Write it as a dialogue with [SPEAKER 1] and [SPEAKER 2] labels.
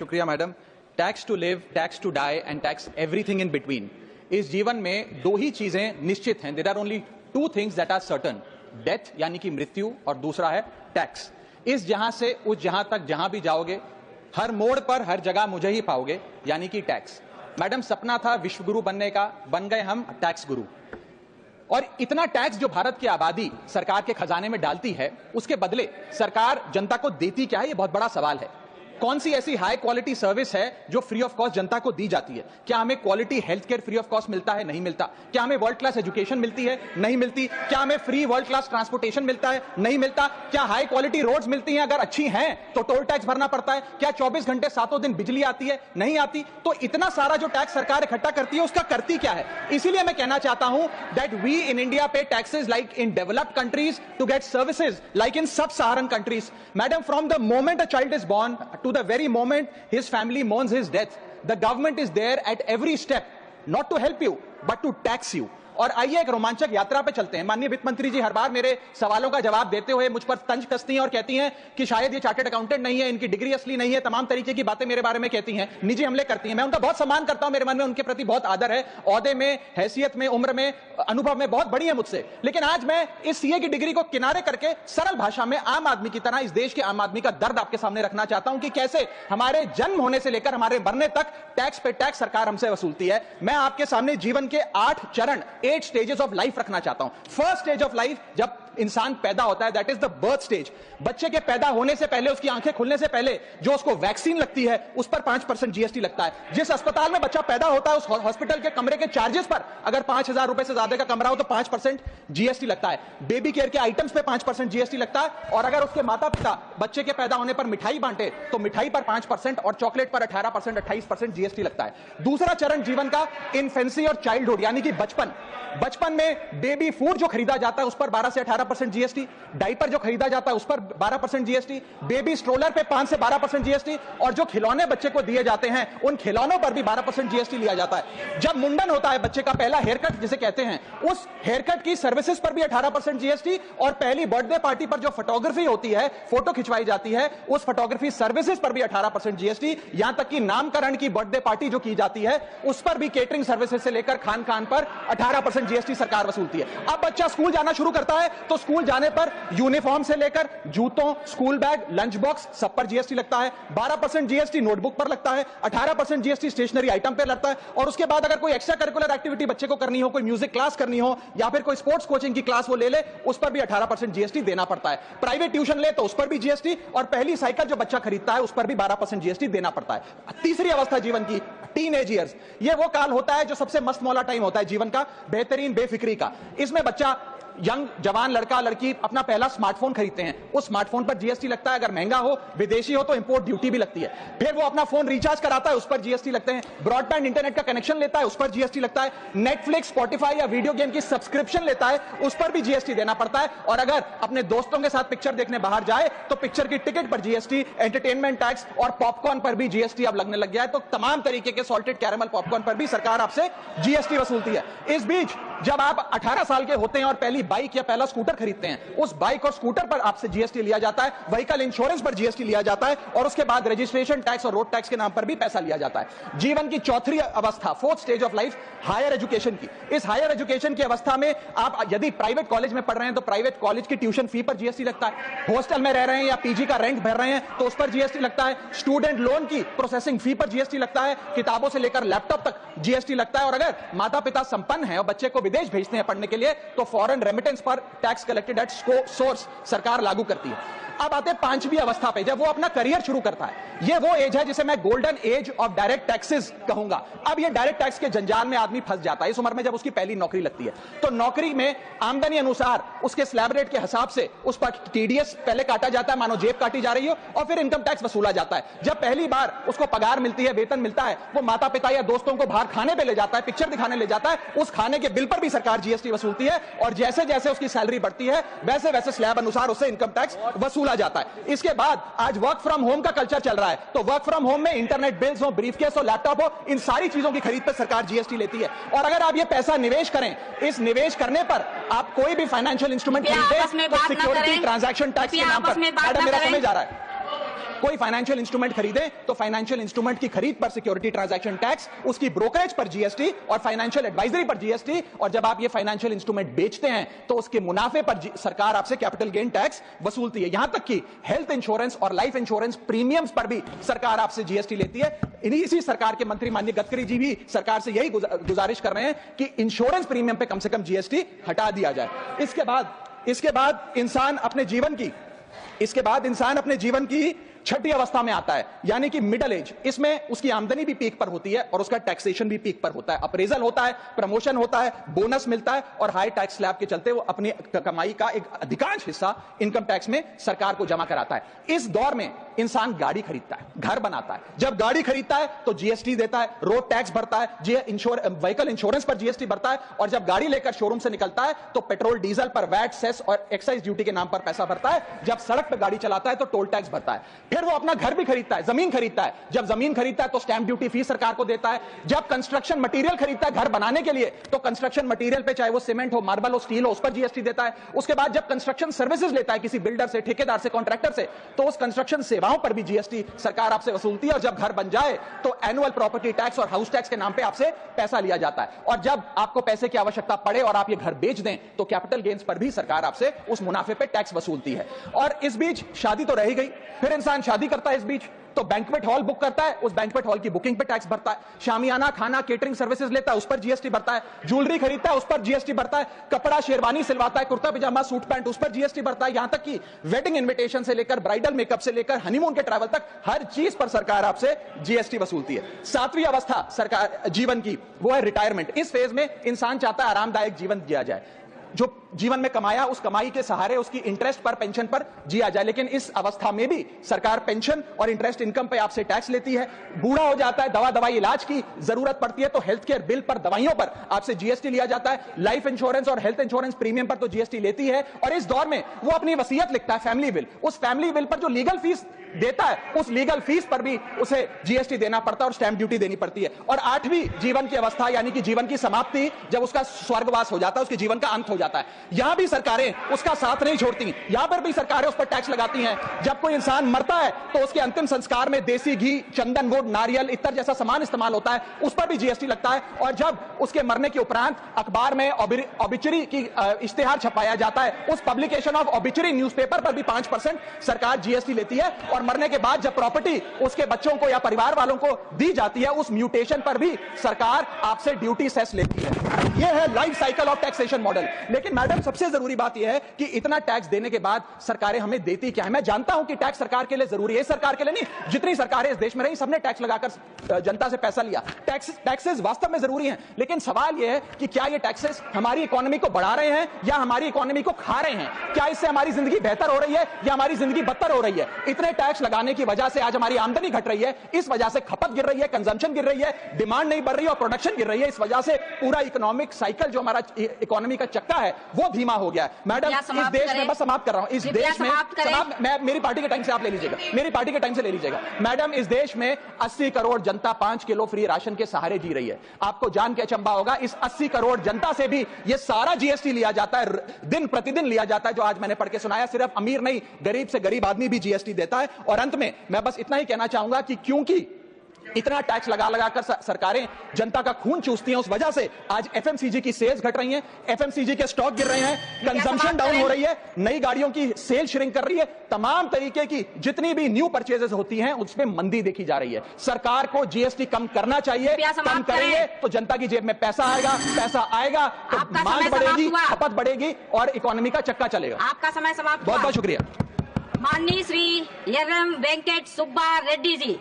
[SPEAKER 1] शुक्रिया madam. Tax to live, tax to die and tax everything in between. इस जीवन में दो ही चीजें निश्चित हैं। There are only two things that are certain, death यानी कि मृत्यु, और दूसरा है टैक्स। इस जहां से उस जहां तक जहां भी जाओगे, हर मोड़ पर हर जगह मुझे ही पाओगे, यानी कि टैक्स। मैडम, सपना था विश्व गुरु बनने का, बन गए हम टैक्स गुरु। और इतना टैक्स जो भारत की आबादी सरकार के खजाने में डालती है, उसके बदले सरकार जनता को देती क्या है, यह बहुत बड़ा सवाल है। कौन सी ऐसी हाई क्वालिटी सर्विस है जो फ्री ऑफ कॉस्ट जनता को दी जाती है? क्या हमें quality health care free of cost मिलता है? नहीं मिलता। क्या हमें वर्ल्ड क्लास एजुकेशन मिलती है? नहीं मिलती। क्या हमें फ्री वर्ल्ड क्लास ट्रांसपोर्टेशन मिलता है? नहीं मिलता। क्या हाई क्वालिटी रोड्स मिलती हैं? अगर अच्छी हैं तो टोल टैक्स भरना पड़ता है। क्या 24 घंटे 7 दिन बिजली आती है? नहीं आती। तो इतना सारा जो टैक्स सरकार इकट्ठा करती है, उसका करती क्या है? इसीलिए मैं कहना चाहता हूं that we in India pay taxes like in developed countries to get services like in sub Saharan countries. Madam, from the moment a child is born to the very moment his family mourns his death, the government is there at every step, not to help you but to tax you. और आइए एक रोमांचक यात्रा पे चलते हैं। माननीय वित्त मंत्री जी हर बार मेरे सवालों का जवाब देते हुए मुझ पर तंज कसती हैं और कहती हैं कि शायद ये चार्टर्ड अकाउंटेंट नहीं है, इनकी डिग्री असली नहीं है, तमाम तरीके की बातें मेरे बारे में कहती हैं, निजी हमले करती हैं। मैं उनका बहुत सम्मान करता हूं, मेरे मन में उनके प्रति बहुत आदर है, ओहदे में, हैसियत में, उम्र में, अनुभव में बहुत बड़ी है मुझसे। लेकिन आज मैं इस सीए की डिग्री को किनारे करके सरल भाषा में आम आदमी की तरह इस देश के आम आदमी का दर्द आपके सामने रखना चाहता हूं कि कैसे हमारे जन्म होने से लेकर हमारे मरने तक टैक्स पे टैक्स सरकार हमसे वसूलती है। मैं आपके सामने जीवन के 8 चरण, 8 स्टेजेस ऑफ लाइफ रखना चाहता हूं। फर्स्ट स्टेज ऑफ लाइफ, जब इंसान पैदा होता है, that is the birth stage. बच्चे के पैदा होने से पहले, उसकी आंखें खुलने से पहले जो उसको वैक्सीन लगती है, उस पर 5% जीएसटी लगता है। जिस अस्पताल में बच्चा पैदा होता है, उस हॉस्पिटल के कमरे के चार्जेस पर अगर 5,000 रुपए से ज्यादा का कमरा हो तो 5% जीएसटी लगता है। बेबी केयर के आइटम्स पे 5% जीएसटी लगता है। और अगर उसके माता पिता बच्चे के पैदा होने पर मिठाई बांटे तो मिठाई पर 5% और चॉकलेट पर 18%, 28% जीएसटी लगता है। दूसरा चरण जीवन का इन्फेंसी और चाइल्डहुड यानी कि बचपन। बचपन में बेबी फूड जो खरीदा जाता है उस पर 12 से 18% जीएसटी, डायपर जो खरीदा जाता है उस पर 12% जीएसटी, बेबी स्ट्रोलर पे 5 से 12% जीएसटी, और जो खिलौने बच्चे को दिए जाते हैं उन खिलौनों पर भी 12% जीएसटी लिया जाता है। जब मुंडन होता है बच्चे का, पहला हेयर कट जिसे कहते हैं, उस हेयर कट की सर्विसेज पर भी 18% जीएसटी, और पहली बर्थडे पार्टी पर जो फोटोग्राफी होती है, फोटो खिंचवाई जाती है, उस फोटोग्राफी सर्विसेज पर भी 18% जीएसटी। यहां तक कि नामकरण की बर्थडे पार्टी जो की जाती है उस पर भी केटरिंग सर्विसेज से लेकर खान पान पर 18% जीएसटी सरकार वसूलती है। अब बच्चा स्कूल जाना शुरू करता है तो स्कूल जाने पर यूनिफॉर्म से लेकर जूतों, स्कूल बैग, लंच बॉक्स सब पर जीएसटी लगता है। 12% जीएसटी नोटबुक पर लगता है, 18% जीएसटी स्टेशनरी आइटम पर लगता है। और उसके बाद अगर कोई एक्स्ट्रा करिकुलर एक्टिविटी बच्चे को करनी हो, कोई म्यूजिक क्लास करनी हो या फिर कोई स्पोर्ट्स कोचिंग की क्लास वो ले ले, उस पर भी 18% जीएसटी देना पड़ता है। प्राइवेट ट्यूशन ले तो उस पर भी जीएसटी, और पहली साइकिल जो बच्चा खरीदता है उस पर भी 12% जीएसटी देना पड़ता है। तीसरी अवस्था जीवन की, टीनेज ईयर्स, ये वो काल होता है जो सबसे मस्त मौला टाइम होता है जीवन का, बेहतरीन बेफिक्री का। इसमें बच्चा, यंग जवान लड़का लड़की अपना पहला स्मार्टफोन खरीदते हैं। उस स्मार्टफोन पर जीएसटी लगता है, अगर महंगा हो, विदेशी हो तो इंपोर्ट ड्यूटी भी लगती है। फिर वो अपना फोन रिचार्ज कराता है, उस पर जीएसटी लगते हैं। ब्रॉडबैंड इंटरनेट का कनेक्शन लेता है, उस पर जीएसटी लगता है। नेटफ्लिक्स, स्पॉटिफाई या वीडियो गेम की सब्सक्रिप्शन लेता है, उस पर भी जीएसटी देना पड़ता है। और अगर अपने दोस्तों के साथ पिक्चर देखने बाहर जाए तो पिक्चर की टिकट पर जीएसटी, एंटरटेनमेंट टैक्स और पॉपकॉर्न पर भी जीएसटी अब लगने लग गया है। तो तमाम तरीके के सॉल्टेड कैरेमल पॉपकॉर्न पर भी सरकार आपसे जीएसटी वसूलती है। इस बीच जब आप 18 साल के होते हैं और पहली बाइक या पहला स्कूटर खरीदते हैं, उस बाइक और स्कूटर पर आपसे जीएसटी लिया जाता है, व्हीकल इंश्योरेंस पर जीएसटी लिया जाता है, और उसके बाद रजिस्ट्रेशन टैक्स और रोड टैक्स के नाम पर भी पैसा लिया जाता है। जीवन की चौथी अवस्था, fourth stage of life, higher education की। इस हायर एजुकेशन की अवस्था में आप यदि प्राइवेट कॉलेज में पढ़ रहे हैं तो प्राइवेट कॉलेज की ट्यूशन फी पर जीएसटी लगता है। हॉस्टल में रह रहे हैं या पीजी का रेंट भर रहे हैं तो उस पर जीएसटी लगता है। स्टूडेंट लोन की प्रोसेसिंग फी पर जीएसटी लगता है। किताबों से लेकर लैपटॉप तक जीएसटी लगता है। और अगर माता पिता संपन्न हैं और बच्चे को विदेश भेजते हैं पढ़ने के लिए तो फॉरेन रेमिटेंस पर टैक्स कलेक्टेड एट सोर्स सरकार लागू करती है। अब आते हैं पांचवी अवस्था पे, जब वो अपना करियर शुरू करता है। ये वो एज है जिसे मैं golden age of direct taxes कहूंगा। अब ये डायरेक्ट टैक्स के जंजाल में आदमी फंस जाता है इस उम्र में, जब उसकी पहली नौकरी लगती है। तो नौकरी में आमदनी अनुसार उसके स्लैब रेट के हिसाब से उस पर टीडीएस पहले काटा जाता है, मानो जेब काटी जा रही हो, और फिर इनकम टैक्स वसूला जाता है। जब पहली बार उसको पगार मिलती है, वेतन मिलता है, वो माता पिता या दोस्तों को बाहर खाने पे ले जाता है, पिक्चर दिखाने ले जाता है, उस खाने के बिल पर भी सरकार जीएसटी वसूलती है। और जैसे जैसे उसकी सैलरी बढ़ती है वैसे वैसे स्लैब अनुसार उससे इनकम टैक्स वसूला जाता है। इसके बाद आज वर्क फ्रॉम होम का कल्चर चल रहा है, तो वर्क फ्रॉम होम में इंटरनेट बिल्स हो, ब्रीफकेस हो, लैपटॉप हो, इन सारी चीजों की खरीद पर सरकार जीएसटी लेती है। और अगर आप ये पैसा निवेश करें, इस निवेश करने पर आप कोई भी फाइनेंशियल इंस्ट्रूमेंट खरीदें तो सिक्योरिटी ट्रांजैक्शन टैक्स के नाम पर, मैडम मेरा समय जा रहा है। कोई फाइनेंशियल इंस्ट्रूमेंट खरीदे तो फाइनेंशियल इंस्ट्रूमेंट की खरीद पर सिक्योरिटी ट्रांजैक्शन टैक्स, उसकी ब्रोकरेज पर जीएसटी और फाइनेंशियल एडवाइजरी पर जीएसटी, और जब आप ये फाइनेंशियल इंस्ट्रूमेंट बेचते हैं तो उसके मुनाफे पर सरकार आपसे कैपिटल गेन टैक्स वसूलती है। यहां तक कि हेल्थ इंश्योरेंस और लाइफ इंश्योरेंस प्रीमियम्स पर भी सरकार आपसे जीएसटी लेती है। इसी सरकार के मंत्री माननीय गडकरी जी भी सरकार से यही गुजारिश कर रहे हैं कि इंश्योरेंस प्रीमियम पे कम से कम जीएसटी हटा दिया जाए। इसके बाद इंसान अपने जीवन की छठी अवस्था में आता है, यानी कि मिडिल एज। इसमें उसकी आमदनी भी पीक पर होती है और उसका टैक्सेशन भी पीक पर होता है। अप्रेजल होता है, प्रमोशन होता है, बोनस मिलता है और हाई टैक्स स्लैब के चलते वो अपनी कमाई का एक अधिकांश हिस्सा इनकम टैक्स में सरकार को जमा कराता है। इस दौर में इंसान गाड़ी खरीदता है, घर बनाता है। जब गाड़ी खरीदता है तो जीएसटी देता है, रोड टैक्स भरता है, व्हीकल इंश्योरेंस पर जीएसटी भरता है, और जब गाड़ी लेकर शोरूम से निकलता है तो पेट्रोल डीजल पर वैट, सेस और एक्साइज ड्यूटी के नाम पर पैसा भरता है। जब सड़क पर गाड़ी चलाता है तो टोल टैक्स भरता है। फिर वो अपना घर भी खरीदता है, जमीन खरीदता है। जब जमीन खरीदता है तो स्टैंप ड्यूटी फीस सरकार को देता है। जब कंस्ट्रक्शन मटेरियल खरीदता है घर बनाने के लिए तो कंस्ट्रक्शन मटेरियल पे, चाहे वो सीमेंट हो, मार्बल हो, स्टील हो, उस पर जीएसटी देता है। उसके बाद जब कंस्ट्रक्शन सर्विसेज लेता है किसी बिल्डर से, ठेकेदार से, कॉन्ट्रैक्टर से, तो उस कंस्ट्रक्शन सेवाओं पर भी जीएसटी सरकार आपसे वसूलती है। और जब घर बन जाए तो एनुअल प्रॉपर्टी टैक्स और हाउस टैक्स के नाम पे आपसे पैसा लिया जाता है। और जब आपको पैसे की आवश्यकता पड़े और आप ये घर बेच दें तो कैपिटल गेन्स पर भी सरकार आपसे उस मुनाफे पे टैक्स वसूलती है। और इस बीच शादी तो रह ही गई, फिर इंसान शादी करता है, इस बीच तो बैंक्वेट हॉल बुक करता है, उस बैंक्वेट हॉल की बुकिंग पे टैक्स भरता है। शामियाना, खाना, केटरिंग सर्विसेज लेता है, उस पर जीएसटी भरता है। ज्वेलरी खरीदता है, उस पर जीएसटी भरता है। कपड़ा, शेरवानी सिलवाता है, कुर्ता पजामा, सूट पैंट, उस पर जीएसटी भरता है। यहां तक कि वेडिंग इन्विटेशन से लेकर ब्राइडल मेकअप से लेकर हनीमून के ट्रैवल तक हर चीज पर सरकार आपसे जीएसटी वसूलती है। सातवीं अवस्था सरकार जीवन की, वो है रिटायरमेंट। इस फेज में इंसान चाहता है आरामदायक जीवन जिया जाए, जो जीवन में कमाया उस कमाई के सहारे उसकी इंटरेस्ट पर, पेंशन पर जिया जाए। लेकिन इस अवस्था में भी सरकार पेंशन और इंटरेस्ट इनकम पे आपसे टैक्स लेती है। बूढ़ा हो जाता है, दवाई इलाज की जरूरत पड़ती है तो हेल्थ केयर बिल पर, दवाइयों पर आपसे जीएसटी लिया जाता है। लाइफ इंश्योरेंस और हेल्थ इंश्योरेंस प्रीमियम पर तो जीएसटी लेती है। और इस दौर में वो अपनी वसीयत लिखता है, फैमिली विल। उस फैमिली विल पर जो लीगल फीस देता है, उस लीगल फीस पर भी उसे जीएसटी देना पड़ता है और स्टैंप ड्यूटी देनी पड़ती है। और आठवीं जीवन की अवस्था, यानी कि जीवन की समाप्ति, जब उसका स्वर्गवास हो जाता है, उसके जीवन का अंत हो जाता है, यहां भी सरकारें उसका साथ नहीं छोड़ती। यहां पर भी सरकारें उस पर टैक्स लगाती हैं। जब कोई इंसान मरता है तो उसके अंतिम संस्कार में देसी घी, चंदन, वुड, नारियल, इत्र जैसा सामान इस्तेमाल होता है, उस पर भी जीएसटी लगता है। और जब उसके मरने के उपरांत अखबार में ऑबिचुरी की इश्तेहार छपाया जाता है, उस पब्लिकेशन ऑफ ऑबिचुरी न्यूज़पेपर पर भी 5% सरकार जीएसटी लेती है। और मरने के बाद जब प्रॉपर्टी उसके बच्चों को या परिवार वालों को दी जाती है, उस म्यूटेशन पर भी सरकार आपसे ड्यूटी सेस लेती है। यह है life cycle of taxation model. लेकिन मैडम, सबसे जरूरी बात यह है कि इतना टैक्स देने के बाद सरकारें हमें देती क्या है? मैं जानता हूं कि टैक्स सरकार के लिए जरूरी है, सरकार के लिए नहीं, जितनी सरकारें इस देश में रही सबने टैक्स लगाकर जनता से पैसा लिया। टैक्सेस वास्तव में जरूरी हैं, लेकिन सवाल यह है कि क्या ये टैक्सेस हमारी इकोनॉमी को बढ़ा रहे हैं या हमारी इकोनॉमी को खा रहे हैं? क्या इससे हमारी जिंदगी बेहतर हो रही है या हमारी जिंदगी बदतर हो रही है? इतने टैक्स लगाने की वजह से आज हमारी आमदनी घट रही है, इस वजह से खपत गिर रही है, कंजम्पशन गिर रही है, डिमांड नहीं बढ़ रही है और प्रोडक्शन गिर रही है। इस वजह से पूरा इकोनॉमिक साइकिल जो हमारा इकोनॉमी का चक्का है वो धीमा हो गया है। मैडम, इस देश में, बस समाप्त कर रहा हूं, इस देश में मैं मेरी पार्टी के टाइम से आप ले लीजिएगा, मेरी पार्टी के टाइम से ले लीजिएगा। मैडम, इस देश में 80 करोड़ जनता 5 किलो फ्री राशन के सहारे जी रही है। आपको जान के अचंभा होगा, इस 80 करोड़ जनता से भी ये सारा जीएसटी लिया जाता है, दिन प्रतिदिन लिया जाता है, जो आज मैंने पढ़ के सुनाया। सिर्फ अमीर नहीं, गरीब से गरीब आदमी भी जीएसटी देता है। और अंत में मैं बस इतना ही कहना चाहूंगा कि क्योंकि इतना टैक्स लगा कर सरकारें जनता का खून चूसती हैं, उस वजह से आज एफएमसीजी की सेल्स घट रही हैं, एफएमसीजी के स्टॉक गिर रहे हैं, कंजम्पशन डाउन हो रही है, नई गाड़ियों की सेल श्रिंक कर रही है। तमाम तरीके की जितनी भी न्यू परचेजेस होती हैं उसमें मंदी देखी जा रही है। सरकार को जीएसटी कम करना चाहिए, कम करेंगे तो जनता की जेब में पैसा आएगा तो मांग बढ़ेगी, खपत बढ़ेगी और इकोनॉमी का चक्का चलेगा।
[SPEAKER 2] आपका समय समाप्त।
[SPEAKER 1] बहुत बहुत शुक्रिया।
[SPEAKER 2] माननीय श्री यर्रम वेंकट सुब्बा रेड्डी जी।